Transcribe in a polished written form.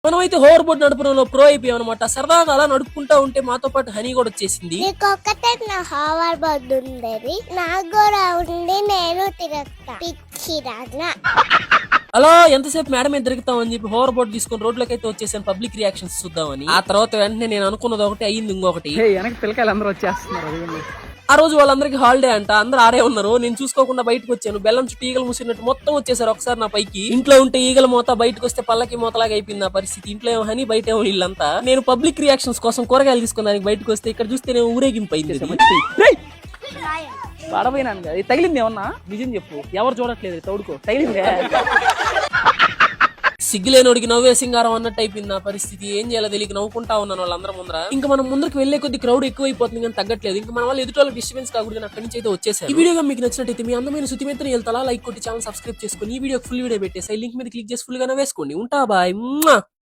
మనమైతే hover board నడపడంలో pro అయిపోయాం అనమాట. సరదాగా అలా నడుపుకుంటా ఉంటే మాతో పాటు హనీ కూడా వచ్చేసింది. నా హోవర్ బోర్డ్ ఉండేది, నాకు కూడా ఉండి నేను తిరుగుతా పిచ్చిరాజా. అలా ఎంతసేపు మేడం మీద తిరుగుతాం అని చెప్పి హోవర్ బోర్డ్ తీసుకుని రోడ్లకి అయితే వచ్చేసాను పబ్లిక్ రియాక్షన్స్ చూద్దామని. ఆ తర్వాత వెంటనే నేను అనుకున్నది ఒకటి అయ్యింది ఇంకొకటి. పిల్లకాయలు అందరూ వచ్చేస్తున్నారు. ఆ రోజు వాళ్ళందరికీ హాలిడే అంట, అందరూ ఆడే ఉన్నారు. నేను చూసుకోకుండా బయటకు వచ్చాను. బెల్లం చుట్టూ ఈగలు మూసినట్టు మొత్తం వచ్చేసారు ఒకసారి నా పైకి. ఇంట్లో ఉంటే ఈగల మూత, బయటకు వస్తే పల్లకి మూతలాగా అయిపోయింది నా పరిస్థితి. ఇంట్లో ఏమో హనీ, బయట ఏమో ఇల్లంతా. నేను పబ్లిక్ రియాక్షన్స్ కోసం కూరగాయలు తీసుకున్నానికి బయటకు వస్తే ఇక్కడ చూస్తే నేను ఊరేగింపు అయింది. పడపోయినాను కదా, తగిలింది ఏమన్నా నిజం చెప్పు. ఎవరు చూడట్లేదు, తోడుకో తగిలిందే. సిగ్గులేనోడికి నవ్వే సింగారం అన్నట్టు అయిపోయింది నా పరిస్థితి. ఏం చేయాలో తెలియక నవ్వుకుంటా ఉన్నాను వాళ్ళందరూ ముందర. ఇంకా మనం ముందరికి వెళ్లే కొద్ది క్రౌడ్ ఎక్కువైపోతుంది కానీ తగ్గట్లేదు. ఇంకా మన వాళ్ళు ఎదుటి డిస్టర్బెన్స్ కాకూడదు అక్కడి నుంచి అయితే వచ్చేసారు. ఈ వీడియో మీకు నచ్చినట్టయితే మీ అందమైన శుతిమెత్తని వెళ్తా లైక్ కొట్టి ఛానల్ సబ్స్క్రైబ్ చేసుకుని ఈ వీడియో ఫుల్ వీడియో పెట్టేసి లింక్ మీద క్లిక్ చేసి ఫుల్ గా వేసుకోండి. ఉంటా బాయ్.